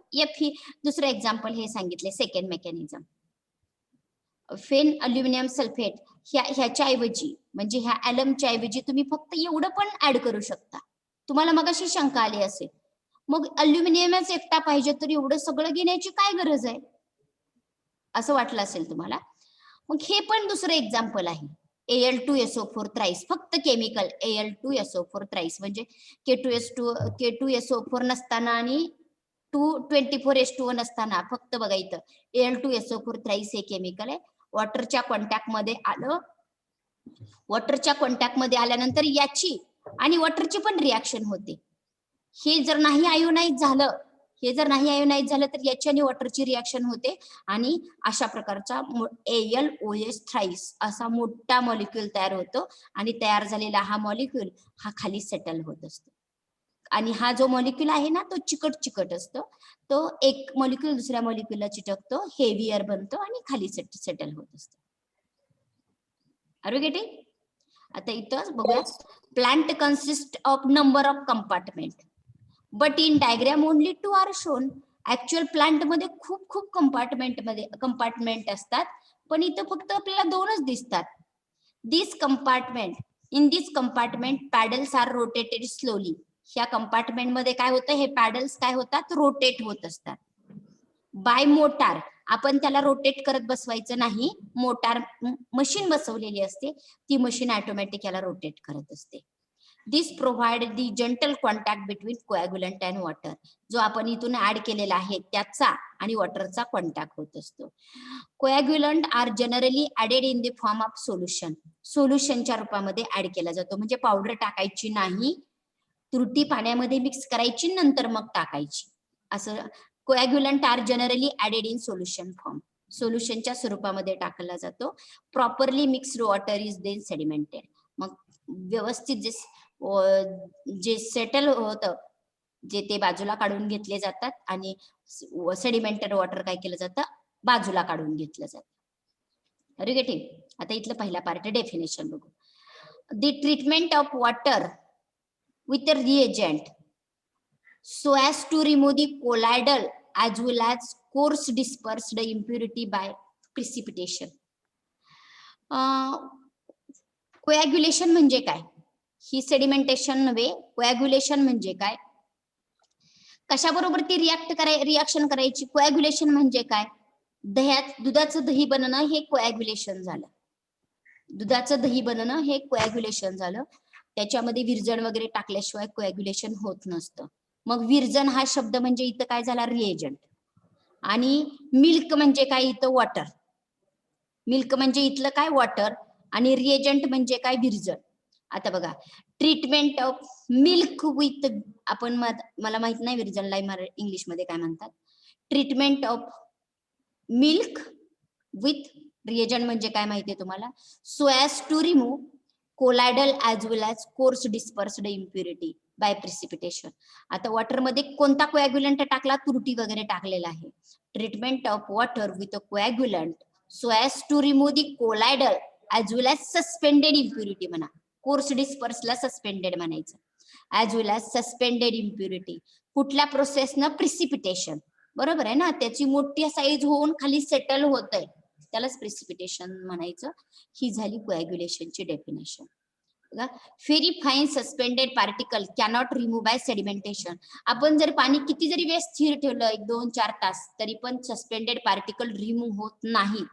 S1: दुसरं example हे सांगितले second mechanism. फेन aluminium sulphate ह्याच्या ऐवजी म्हणजे ह्या ऍलमच्या ऐवजी तुम्ही फक्त एवढं पण ऍड करू शकता. तुम्हाला मगाशी शंका आली असेल मग अल्युमिनियमच एकटा पाहिजे तर एवढं सगळं घेण्याची काय गरज आहे असं वाटलं असेल तुम्हाला. मग हे पण दुसरं एक्झाम्पल आहे. Al2SO4 थ्राईस फक्त केमिकल Al2SO4 थ्राईस म्हणजे K2SO4 नसताना आणि 24H2O नसताना फक्त बघा इथं Al2SO4 थ्राईस हे केमिकल आहे. वॉटरच्या कॉन्टॅक्ट मध्ये आलं. वॉटरच्या कॉन्टॅक्ट मध्ये आल्यानंतर याची आणि वॉटरची पण रिॲक्शन होते. हे जर नाही आयोनाइज झालं तर याची आणि वॉटरची रिॲक्शन होते आणि अशा प्रकारचा AlOH थ्राईस असा मोठा मॉलिक्यूल तयार होतो आणि तयार झालेला हा मॉलिक्यूल हा खाली सेटल होत असतो. आणि हा जो मॉलिक्यूल आहे ना तो चिकट असतो. तो एक मॉलिक्यूल दुसऱ्या मॉलिक्यूलला चिटकतो, हेवियर बनतो आणि खाली सेटल होत असतो. Are you getting? आता इथं बघूया. Plant consist of number of compartment but in diagram only two are shown. Actual plant मध्ये खूप खूप कंपार्टमेंट असतात, पण इथं फक्त आपल्याला 2च दिसतात. दिस compartment pedals R rotated slowly. ह्या कंपार्टमेंट मध्ये काय होतं, हे पॅडल्स काय होतात, रोटेट होत असतात. बाय मोटार, आपण त्याला रोटेट करत बसवायचं नाही, मोटार मशीन बसवलेली असते, ती मशीन ऑटोमॅटिक याला रोटेट करत असते. This provide the gentle contact between coagulant and water. जो आपण इथून ऍड केलेला आहे त्याचा आणि वॉटरचा कॉन्टॅक्ट होत असतो. Coagulant are generally added in the form of solution. सोल्युशनच्या रूपामध्ये ऍड केला जातो, म्हणजे पावडर टाकायची नाही, तुरटी पाण्यामध्ये मिक्स करायची, नंतर मग टाकायची. असं coagulant are generally added in solution form. सोल्युशनच्या स्वरूपामध्ये टाकला जातो. Properly mixed water is then sedimented. मग व्यवस्थित जे सेटल होतं, जे ते बाजूला काढून घेतले जातात आणि सेडिमेंटेड वॉटर काय केलं जातं, बाजूला काढून घेतलं जातं. अरे गेटिंग. आता इथलं पहिला पार्ट डेफिनेशन बघू. The treatment of water with a reagent so as to remove the colloidal as well as coarse dispersed impurity by precipitation. Coagulation म्हणजे काय, ही सेडिमेंटेशन नव्हे, कोॲग्युलेशन म्हणजे काय, कशाबरोबर ती रिॲक्शन करायची. कोॲग्युलेशन म्हणजे काय, दुधाचं दही बनणं हे कोॲग्युलेशन झालं. दुधाचं दही बनणं हे कोॲग्युलेशन झालं. त्याच्यामध्ये विरजण वगैरे टाकल्याशिवाय कोॲग्युलेशन होत नसतं. मग विरजण हा शब्द म्हणजे इथं काय झाला, रिएजंट. आणि मिल्क म्हणजे काय, इथं वॉटर. मिल्क म्हणजे इथलं काय, वॉटर. आणि रिएजंट म्हणजे काय, विरजण. आता बघा, ट्रीटमेंट ऑफ मिल्क विथ, आपण मला माहित नाही विरजणला इंग्लिश मध्ये काय म्हणतात. Treatment of milk with reagent म्हणजे काय माहितीये तुम्हाला, so as to remove colloidal as well as coarse dispersed impurity by precipitation. आता वॉटर मध्ये कोणता कोॲग्युलंट टाकला, तुरटी वगैरे टाकलेला आहे. Treatment of water with a coagulant so as to remove the colloidal as well as suspended impurity म्हणा. Coarse डिस्पर्सला सस्पेंडेड म्हणायचं. As well as suspended impurity कुठल्या प्रोसेसनं, प्रिसिपिटेशन. बरोबर आहे ना, त्याची मोठी साईज होऊन खाली सेटल होत आहे, त्यालाच प्रिसिपिटेशन म्हणायचं. ही झाली कोॲग्युलेशनची definition. Very fine suspended particle cannot remove by sedimentation. आपण जर पाणी किती जरी वेळ स्थिर ठेवलं, 1-2-4 तास, तरी पण सस्पेंडेड पार्टिकल रिमूव्ह होत नाही.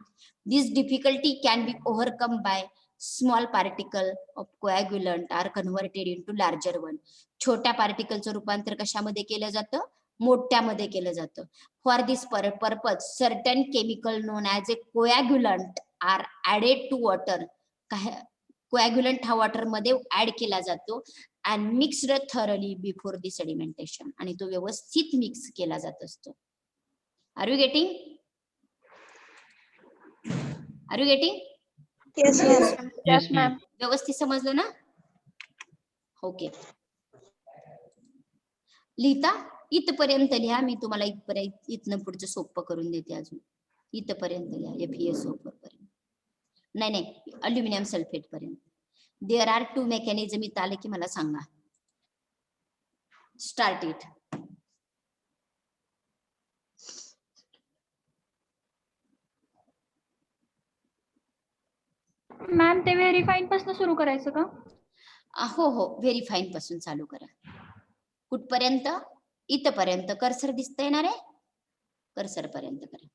S1: This difficulty can be overcome by small particle of coagulant are converted into larger one. छोट्या पार्टिकलचं रूपांतर कशामध्ये केलं जातं, मोठ्यामध्ये केलं जातं. For this purpose certain chemical known as a coagulant are added to water. Coagulant हा वॉटर मध्ये ऍड केला जातो and mixed thoroughly before the sedimentation. आणि तो व्यवस्थित मिक्स केला जात असतो. Are you getting? Are you getting?
S5: Yes, ma'am.
S1: व्यवस्थित समजलं ना? ओके. लिहिता इथपर्यंत लिहा, मी तुम्हाला इथनं पुढचं सोपं करून देते. अजून इथपर्यंत लिहा, FeSO पर्यंत. नाही, अल्युमिनियम सल्फेट पर्यंत. There are 2 mechanism. इथं आले की मला सांगा. Start it.
S2: मॅम ते व्हेरीफाईन पासून सुरू करायचं का?
S1: हो, व्हेरीफाईन पासून चालू करा. कुठपर्यंत? इथपर्यंत. कर्सर दिसतंय ना रे, कर्सर पर्यंत करा.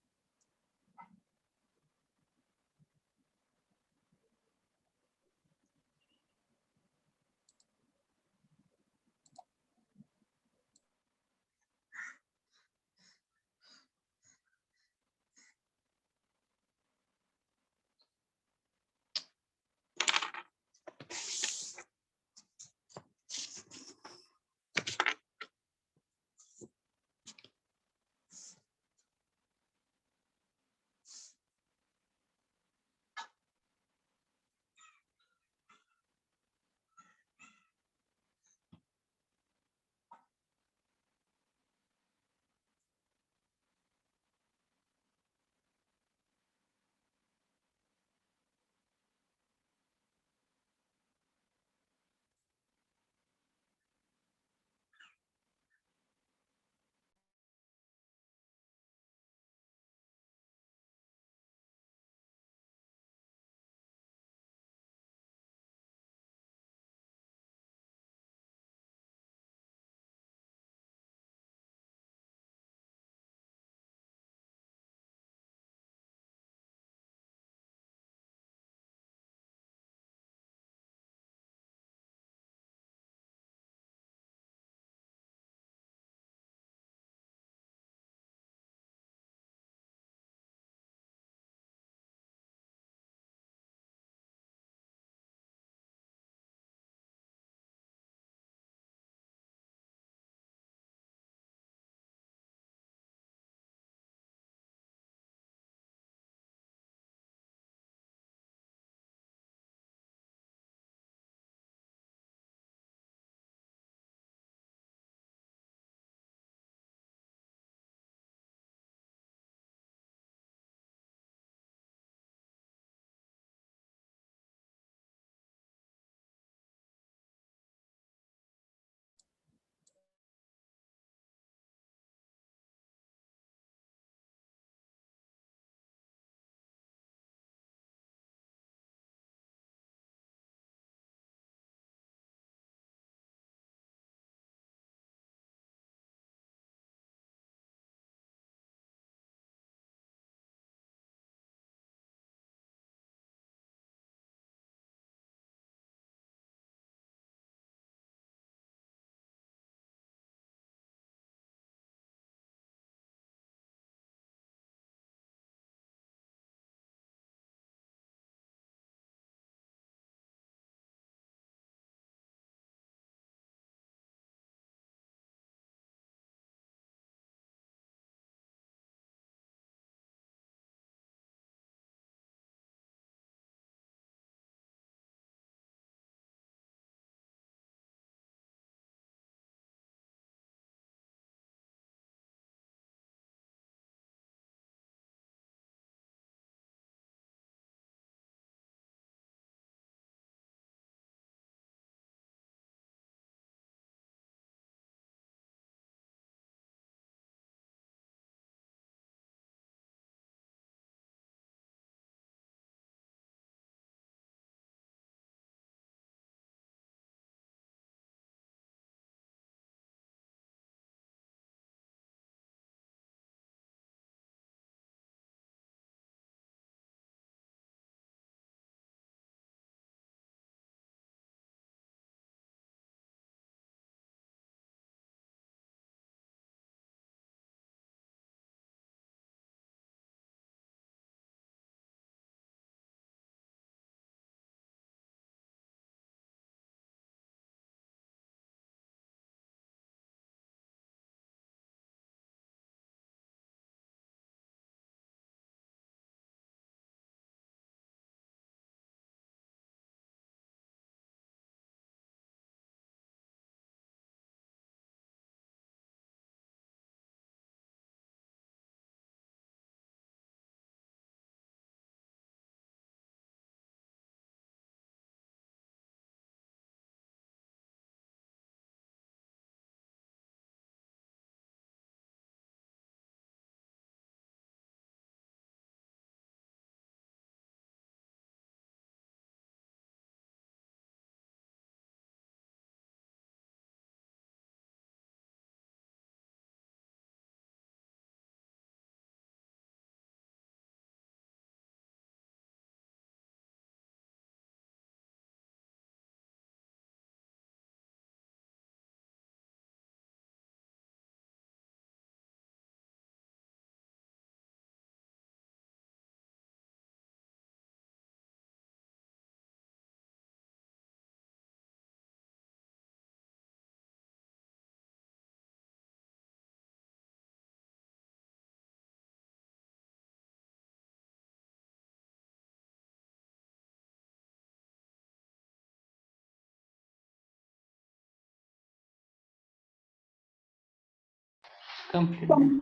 S3: Complete.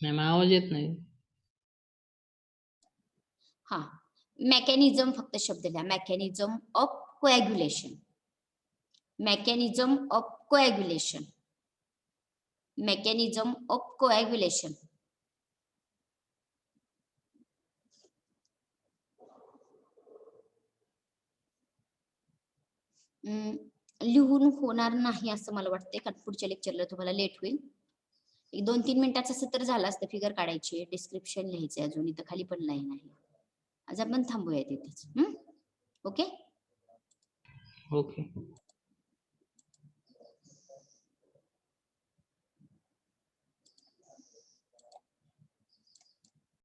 S3: मॅम आवाज येत नाही.
S1: हा, मेकॅनिझम फक्त शब्द लिहा. Mechanism of coagulation. Mechanism of coagulation. Mechanism of coagulation. लिहून होणार नाही असं मला वाटतंय, कारण पुढच्या लेक्चरला तुम्हाला लेट होईल. एक 2-3 मिनिटाचं सत्र झालं असतं. फिगर काढायची, डिस्क्रिप्शन लिहायचे, अजून इथं खाली पण लाईन आहे. आज आपण थांबूया तिथेच. ओके.
S3: ओके.